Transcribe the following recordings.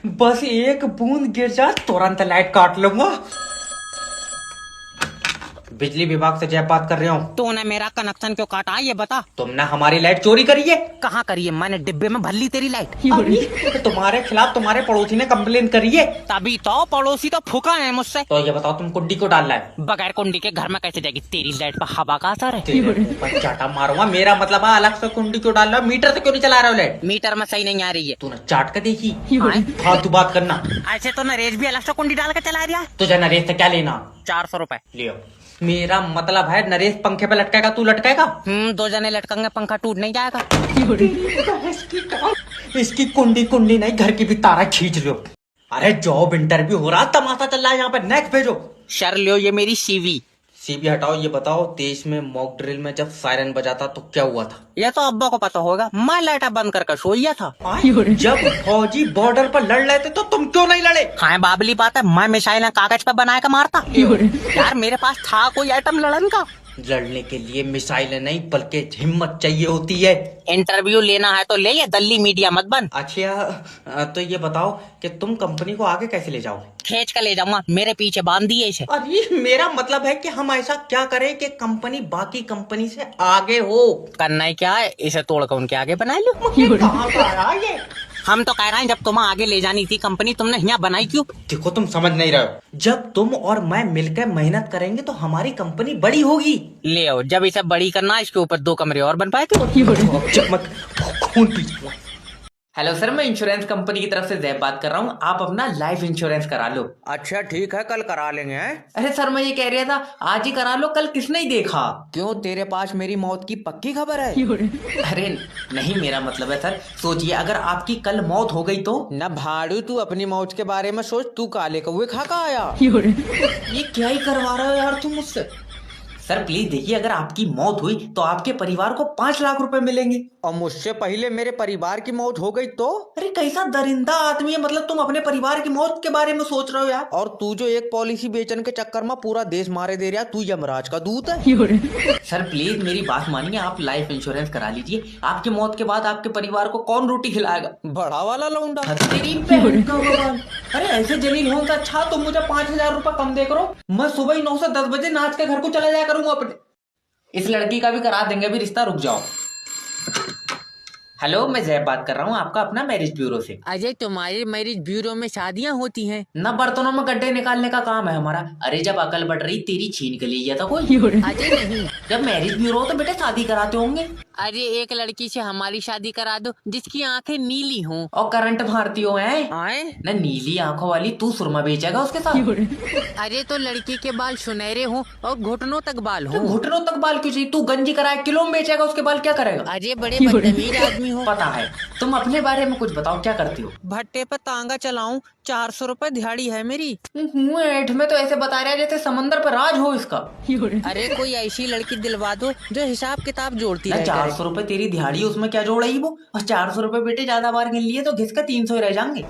बस एक बूंद गिर जा तुरंत लाइट काट लूंगा। बिजली विभाग से जय बात कर रहा हूँ। तूने मेरा कनेक्शन क्यों काटा ये बता। तुमने हमारी लाइट चोरी करी है। कहाँ करी है? मैंने डिब्बे में भर ली तेरी लाइट। अरे, तुम्हारे खिलाफ तुम्हारे पड़ोसी ने कंप्लेन करी है। तभी तो पड़ोसी तो फूका है मुझसे। तो ये बताओ तुम कुंडी को डाल रहा है? बगैर कुंडी के घर में कैसे जाएगी? तेरी लाइट पर हवा का असर है। तेरे ऊपर चाटा मारूंगा। मेरा मतलब है अलग से कुंडी क्यों डाल रहा है? मीटर से क्यों नहीं चला रहा हो लाइट? मीटर में सही नहीं आ रही है। तूने चाट कर देखी? हाँ? फालतू बात करना। ऐसे तो नरेश भी अलग से कुंडी डाल के चला रहा है। तुझे नरेश से क्या लेना? 400 रुपए लियो। मेरा मतलब है नरेश पंखे पे लटकेगा, तू लटकेगा? 2 जने लटकेंगे, पंखा टूट नहीं जाएगा। इसकी कुंडी कुंडी नहीं, घर की भी तारा खींच लो। अरे जॉब इंटरव्यू हो रहा, तमाशा चल रहा है यहाँ पे। नेक्स्ट भेजो। शर लियो, ये मेरी सीवी। सीबी हटाओ। ये बताओ, देश में मॉक ड्रिल में जब सायरन बजा था तो क्या हुआ था? ये तो अब्बा को पता होगा। मैं लाइट बंद करके सोया था। जब फौजी बॉर्डर पर लड़ रहे थे तो तुम क्यों नहीं लड़े? हाँ बाबली बात है, मैं मिसाइल कागज पे बना के मारता। यार मेरे पास था कोई आइटम लड़न का। लड़ने के लिए मिसाइल नहीं बल्कि हिम्मत चाहिए होती है। इंटरव्यू लेना है तो ले, ये दल्ली मीडिया मत बन। अच्छा, तो ये बताओ कि तुम कंपनी को आगे कैसे ले जाओगे? खींच कर ले जाऊंगा, मेरे पीछे बांध दिए इसे। अरे मेरा मतलब है कि हम ऐसा क्या करें कि कंपनी बाकी कंपनी से आगे हो। करना ही क्या है, इसे तोड़ कर उनके आगे बना लो। कहाँ का आया ये? हम तो कह रहे हैं जब तुम्हें आगे ले जानी थी कंपनी, तुमने यहाँ बनाई क्यों? देखो तुम समझ नहीं रहे हो। जब तुम और मैं मिलकर मेहनत करेंगे तो हमारी कंपनी बड़ी होगी। ले आओ, जब इसे बड़ी करना इसके ऊपर 2 कमरे और बन पाए क्यों? खून पी। हेलो सर, मैं इंश्योरेंस कंपनी की तरफ से जैब बात कर रहा हूँ। आप अपना लाइफ इंश्योरेंस करा लो। अच्छा ठीक है, कल करा लेंगे। अरे सर, मैं ये कह रहा था आज ही करा लो, कल किसने ही देखा? क्यों, तेरे पास मेरी मौत की पक्की खबर है? अरे नहीं, मेरा मतलब है सर, सोचिए अगर आपकी कल मौत हो गई तो। न भाड़ू, तू अपनी मौत के बारे में सोच। तू काले कौवे खा का आया? ये क्या ही करवा रहे हो यार तुम मुझसे। सर प्लीज देखिए, अगर आपकी मौत हुई तो आपके परिवार को 5 लाख रुपए मिलेंगे। और मुझसे पहले मेरे परिवार की मौत हो गई तो? अरे कैसा दरिंदा आदमी है, मतलब तुम अपने परिवार की मौत के बारे में सोच रहे हो यार। और तू जो एक पॉलिसी बेचने के चक्कर में पूरा देश मारे दे रहा, तू यमराज का दूत है। सर प्लीज मेरी बात मानिए, आप लाइफ इंश्योरेंस करा लीजिए। आपकी मौत के बाद आपके परिवार को कौन रोटी खिलाएगा? बड़ा वाला लौंडा। तेरी बहन का बवाल। अरे ऐसे जलील हो तो अच्छा तुम मुझे 5,000 रुपए कम दे करो। मैं सुबह ही 9 से 10 बजे नाच के घर को चला जाया करूंगा अपने। इस लड़की का भी करा देंगे अभी रिश्ता, रुक जाओ। हेलो, मैं जैब बात कर रहा हूँ, आपका अपना मैरिज ब्यूरो से। अजय, तुम्हारे मैरिज ब्यूरो में शादियाँ होती हैं? न बर्तनों में गड्ढे निकालने का काम है हमारा। अरे जब अकल बढ़ रही तेरी छीन के लिए था कोई? अजय नहीं। जब मैरिज ब्यूरो हो तो बेटे शादी कराते होंगे। अरे एक लड़की से हमारी शादी करा दो जिसकी आंखें नीली हों और करंट मारती हो हैं? आए न नीली आंखों वाली तू सुरमा बेचेगा उसके साथ? अरे तो लड़की के बाल सुनहरे हों और घुटनों तक बाल तो हों। घुटनों तक बाल क्यों चाहिए? तू गंजी कराए किलो में बेचेगा, उसके बाल क्या करेगा? अरे बड़े बदतमीज आदमी हो। पता है। तुम अपने बारे में कुछ बताओ, क्या करती हो? भट्टे पर तांगा चलाऊं, 400 रुपए दिहाड़ी है मेरी। ऐठ में तो ऐसे बता रहा है जैसे समंदर पर राज हो इसका। अरे कोई ऐसी लड़की दिलवा दो जो हिसाब किताब जोड़ती ना रहे। 400 रुपए तेरी दिहाड़ी, उसमें क्या जोड़ रही वो? और 400 रुपए बेटे ज्यादा बार गिन लिए तो घिस का 300 ही रह जाएंगे।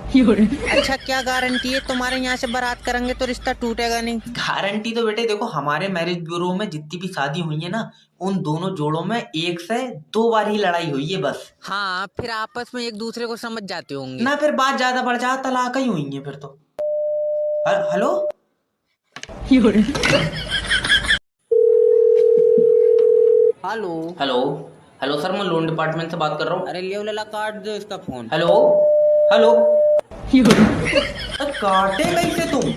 अच्छा क्या गारंटी है तुम्हारे यहाँ से बारात करेंगे तो रिश्ता टूटेगा नहीं? गारंटी तो बेटे देखो, हमारे मैरिज ब्यूरो में जितनी भी शादी हुई है ना, उन दोनों जोड़ों में 1 से 2 बार ही लड़ाई हुई है बस। हाँ, फिर आपस में एक दूसरे को समझ जाते होंगे ना फिर बात ज्यादा बढ़ जाए, तलाक ही हुई है फिर तो। Hello hello. Hello hello sir, मैं लोन डिपार्टमेंट से बात कर रहा हूँ। अरे लियो लला, काट दो इसका फोन। Hello hello. काटे कैसे तुम?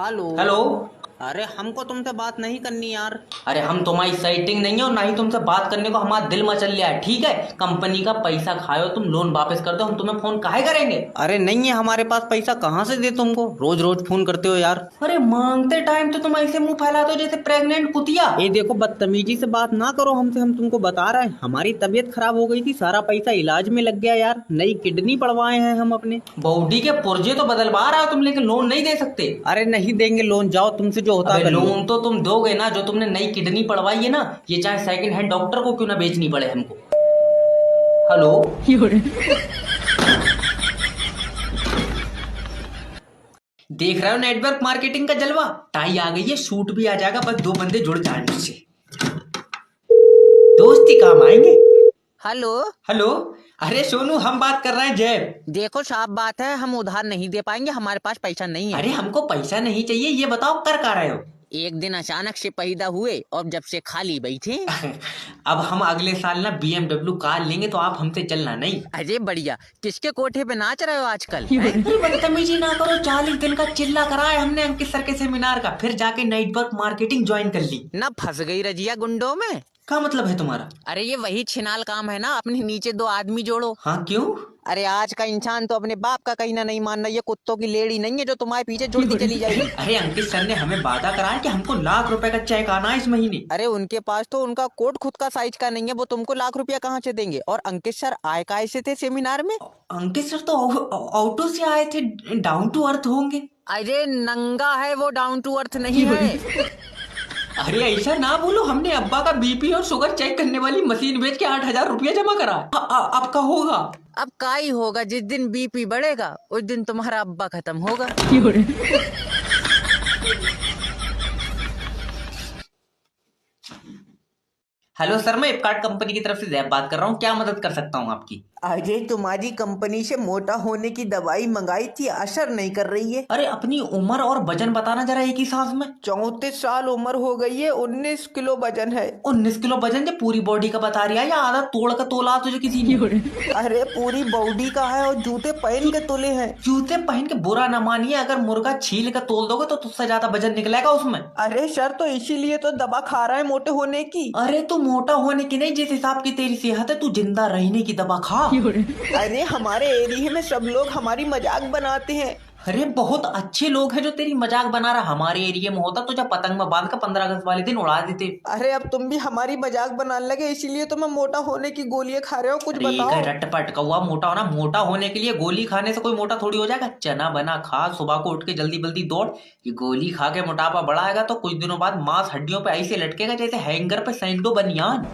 Hello hello. अरे हमको तुमसे बात नहीं करनी यार। अरे हम तुम्हारी सेटिंग नहीं है और ना ही तुमसे बात करने को हमारा दिल मचल लिया है, ठीक है? कंपनी का पैसा खाओ, तुम लोन वापस कर दो, हम तुम्हें फोन काहे करेंगे? अरे नहीं है हमारे पास पैसा, कहाँ से दे तुमको? रोज रोज फोन करते हो यार। अरे मांगते टाइम तो तुम ऐसे मुंह फैलाते हो जैसे प्रेग्नेंट कुतिया। ये देखो, बदतमीजी से बात ना करो हमसे, हम तुमको बता रहे हैं हमारी तबीयत खराब हो गई थी, सारा पैसा इलाज में लग गया यार। नई किडनी पड़वाए हैं हम अपने। बॉडी के पुर्जे तो बदलवा रहा हो तुम, लेकिन लोन नहीं दे सकते। अरे नहीं देंगे लोन, जाओ तुमसे जो होता है लोन तो तुम दोगे ना, जो तुमने नई किडनी पड़वाई है ना, ये चाहे सेकंड हैंड डॉक्टर को क्यों ना बेचनी पड़े हमको। हेलो देख रहे हो नेटवर्क मार्केटिंग का जलवा? टाई आ गई है, शूट भी आ जाएगा, बस 2 बंदे जुड़ जाने से दोस्ती काम आएंगे। हेलो। हेलो। अरे सोनू, हम बात कर रहे हैं जय। देखो साफ बात है, हम उधार नहीं दे पाएंगे, हमारे पास पैसा नहीं है। अरे हमको पैसा नहीं चाहिए, ये बताओ कर क्या रहे हो? एक दिन अचानक से पैदा हुए और जब से खाली बैठे। अब हम अगले साल ना BMW कार लेंगे, तो आप हमसे चलना नहीं। अरे बढ़िया, किसके कोठे पे नाच रहे हो आजकल? अरे बदतमीजी ना करो, 40 दिन का चिल्ला कराया हमने अंकित सर के सेमिनार का, फिर जाके नेटवर्क मार्केटिंग ज्वाइन कर ली। ना फंस गई रजिया गुंडों में? क्या मतलब है तुम्हारा? अरे ये वही छिनाल काम है ना, अपने नीचे 2 आदमी जोड़ो। हाँ क्यों? अरे आज का इंसान तो अपने बाप का कहीं ना नहीं मानना, ये कुत्तों की लेड़ी नहीं है जो तुम्हारे पीछे जुड़ती चली जाएगी। अरे अंकित सर ने हमें वादा कराया कि हमको ₹1,00,000 का चेक आना है इस महीने। अरे उनके पास तो उनका कोट खुद का साइज का नहीं है, वो तुमको ₹1,00,000 कहाँ से देंगे? और अंकित सर आए काहे से थे सेमिनार में? अंकित सर तो ऑटो से आए थे, डाउन टू अर्थ होंगे। अरे नंगा है वो, डाउन टू अर्थ नहीं है। अरे ऐसा ना बोलो, हमने अब्बा का BP और शुगर चेक करने वाली मशीन बेच के ₹8,000 जमा करा। अब का होगा? अब का ही होगा, जिस दिन बीपी बढ़ेगा उस दिन तुम्हारा अब्बा खत्म होगा। हेलो सर, मैं फ्लिपकार्ट कंपनी की तरफ से जैब बात कर रहा हूँ, क्या मदद कर सकता हूँ आपकी? अरे तुम्हारी कंपनी से मोटा होने की दवाई मंगाई थी, असर नहीं कर रही है। अरे अपनी उम्र और वजन बताना जरा एक ही सांस में। 34 साल उम्र हो गई है, 19 किलो वजन है। 19 किलो वजन जो पूरी बॉडी का बता रही है, या आधा तोड़ का तोला तुझे किसी ने? अरे पूरी बॉडी का है और जूते पहन के तोले हैं। जूते पहन के बुरा न मानिए, अगर मुर्गा छील कर तोल दोगे तो तुझसे ज्यादा वजन निकलेगा उसमें। अरे सर, तो इसीलिए तो दवा खा रहा है मोटे होने की। अरे तू मोटा होने की नहीं, जिस हिसाब की तेरी सेहत है तू जिंदा रहने की दवा खा। अरे हमारे एरिया में सब लोग हमारी मजाक बनाते हैं। अरे बहुत अच्छे लोग हैं जो तेरी मजाक बना रहा। हमारे एरिया में होता तो जब पतंग में बांध कर 15 अगस्त वाले दिन उड़ा देते। अरे अब तुम भी हमारी मजाक बनाने लगे, इसीलिए तो मैं मोटा होने की गोलियां खा रहे हो। कुछ बताओ। रटपट कौवा, मोटा होना, मोटा होने के लिए गोली खाने से कोई मोटा थोड़ी हो जाएगा। चना बना खा, सुबह को उठ के जल्दी जल्दी दौड़। ये गोली खा के मोटापा बढ़ाएगा तो कुछ दिनों बाद मांस हड्डियों पे ऐसे लटकेगा जैसे हैंगर पे सैकड़ों बनियान।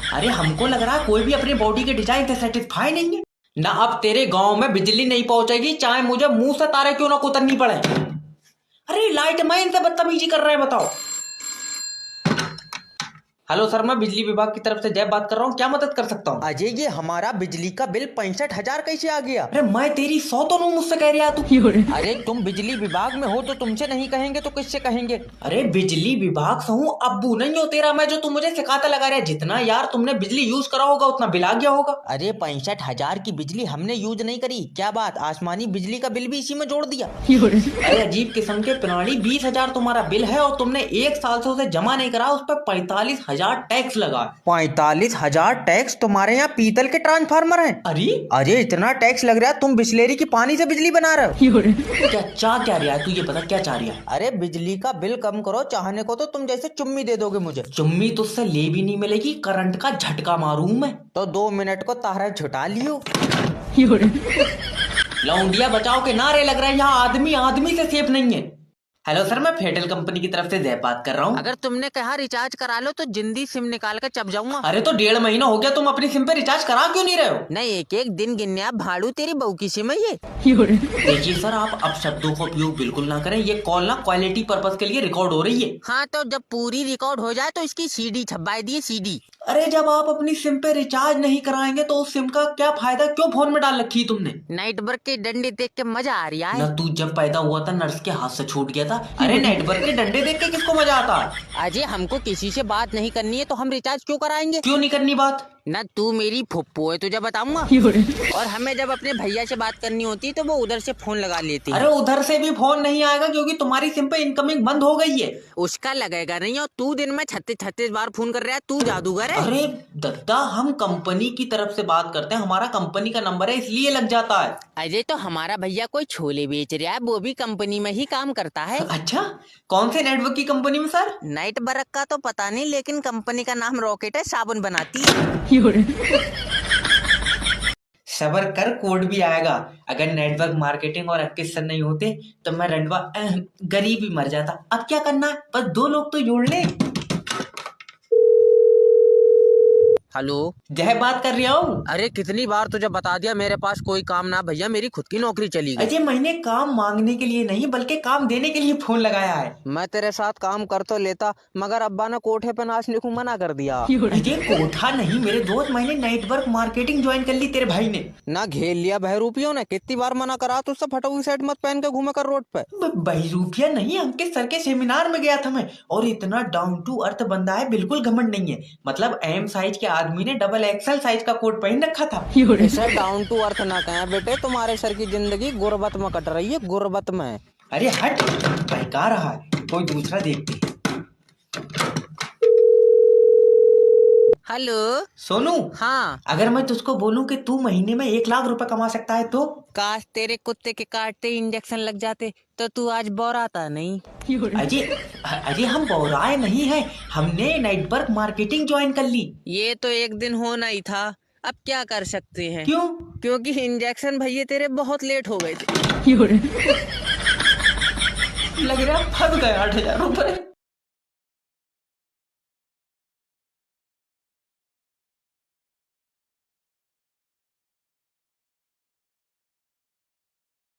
अरे हमको लग रहा है कोई भी अपनी बॉडी के डिजाइन से सेटिस्फाई नहीं है ना। अब तेरे गांव में बिजली नहीं पहुंचेगी चाहे मुझे मुंह से तारे क्यों ना कुतरनी पड़े। अरे लाइट मैन से बदतमीजी कर रहे हैं, बताओ। हेलो सर, मैं बिजली विभाग की तरफ से जय बात कर रहा हूँ, क्या मदद कर सकता हूँ? अजय, ये हमारा बिजली का बिल 65,000 कैसे आ गया? अरे मैं तेरी 100 तो नहीं मुझसे कह रहा तू। अरे तुम बिजली विभाग में हो तो तुमसे नहीं कहेंगे तो किससे कहेंगे? अरे बिजली विभाग से हूँ, अब्बू नहीं हो तेरा मैं जो तू मुझे सिखाता लगा रहा है। जितना यार तुमने बिजली यूज करा होगा उतना बिल आ गया होगा। अरे 65,000 की बिजली हमने यूज नहीं करी, क्या बात, आसमानी बिजली का बिल भी इसी में जोड़ दिया? अरे अजीब किस्म के प्राणी, 20,000 तुम्हारा बिल है और तुमने 1 साल से उसे जमा नहीं करा, उस पर 45,000 टैक्स लगा। 45,000 टैक्स? तुम्हारे यहाँ पीतल के ट्रांसफार्मर हैं? अरे इतना टैक्स लग रहा है, तुम बिस्लेरी की पानी से बिजली बना रहे हो? क्या चाह क्या रहा है तू, ये बता क्या चाह रहा है? अरे बिजली का बिल कम करो, चाहने को तो तुम जैसे चुम्मी दे दोगे मुझे। चुम्मी तुझसे ले भी नहीं मिलेगी, करंट का झटका मारूं मैं। तो 2 मिनट को तारा छुटा लियो। लौंडिया बचाओ के नारे लग रहे हैं, यहाँ आदमी आदमी से सेफ नहीं है। हेलो सर, मैं फेडरल कंपनी की तरफ से जय बात कर रहा हूँ। अगर तुमने कहा रिचार्ज करा लो तो जिंदी सिम निकाल कर चप जाऊंगा। अरे तो 1.5 महीना हो गया, तुम अपनी सिम पे रिचार्ज करा क्यों नहीं रहे हो? नहीं, एक एक दिन गिनने आप भाड़ू, तेरी बहू की सिम है ये। देखिए सर, आप अब शब्दों का उपयोग बिल्कुल ना करें, ये कॉल ना क्वालिटी पर्पस के लिए रिकॉर्ड हो रही है। हाँ तो जब पूरी रिकॉर्ड हो जाए तो इसकी CD छपवाई दिए, CD। अरे जब आप अपनी सिम पे रिचार्ज नहीं कराएंगे तो उस सिम का क्या फायदा, क्यों फोन में डाल रखी तुमने? नेटवर्क के डंडे देख के मजा आ रहा है ना तू जब पैदा हुआ था नर्स के हाथ से छूट गया था। अरे नेटवर्क के डंडे देख के किसको मजा आता? अजय, हमको किसी से बात नहीं करनी है तो हम रिचार्ज क्यों कराएंगे? क्यों नहीं करनी बात? ना तू मेरी फुप्पो है, तुझे बताऊंगा। और हमें जब अपने भैया से बात करनी होती है तो वो उधर से फोन लगा लेती है। अरे उधर से भी फोन नहीं आएगा क्योंकि तुम्हारी सिम पे इनकमिंग बंद हो गई है। उसका लगेगा नहीं, और तू दिन में 36 बार फोन कर रहा है, तू जादूगर है। अरे दद्दा, हम कंपनी की तरफ से बात करते हैं, हमारा कंपनी का नंबर है इसलिए लग जाता है। अजय, तो हमारा भैया कोई छोले बेच रहा है, वो भी कंपनी में ही काम करता है। अच्छा, कौन से नेटवर्क की कंपनी में सर? नाइट बरक का तो पता नहीं, लेकिन कंपनी का नाम रॉकेट है, साबुन बनाती है। सबर कर, कोड भी आएगा। अगर नेटवर्क मार्केटिंग और अंकित सर नहीं होते तो मैं रंडवा गरीब ही मर जाता। अब क्या करना है, बस 2 लोग तो जोड़ ले। हेलो, जय बात कर रहा हूँ। अरे कितनी बार तुझे बता दिया मेरे पास कोई काम ना भैया, मेरी खुद की नौकरी चली गई। अजय मैंने काम मांगने के लिए नहीं बल्कि काम देने के लिए फोन लगाया है। मैं तेरे साथ काम कर तो लेता, मगर अब्बा ने कोठे पे नाच लिखूं मना कर दिया। अजय कोठा नहीं मेरे दोस्त, मैंने नेटवर्क मार्केटिंग ज्वाइन कर ली तेरे भाई ने। ना घेर लिया बहरूपियों ने, कितनी बार मना करा तुझसे फटा हुई शर्ट मत पहन के घूमे कर रोड पे। बहरूपिया नहीं, अंकित सर के सेमिनार में गया था मैं, और इतना डाउन टू अर्थ बंदा है, बिल्कुल घमंड नहीं है। मतलब एम साइज के आदमी ने डबल एक्सल साइज का कोट पहन रखा था। इसे डाउन टू अर्थ ना कहें बेटे, तुम्हारे सर की जिंदगी गुर्बत में कट रही है, गुर्बत में। अरे हट, बहका रहा है, कोई दूसरा देखते हैं। हेलो सोनू, हाँ, अगर मैं तुझको बोलूं कि तू महीने में 1 लाख रुपए कमा सकता है तो? काश तेरे कुत्ते के काटते इंजेक्शन लग जाते तो तू आज बोराता नहीं। अजय अजय हम बौराए नहीं है, हमने नेटवर्क मार्केटिंग ज्वाइन कर ली। ये तो एक दिन होना ही था, अब क्या कर सकते हैं। क्यों? क्योंकि इंजेक्शन भैया तेरे बहुत लेट हो गए थे। लग रहा फंस गए 8,000 रुपए।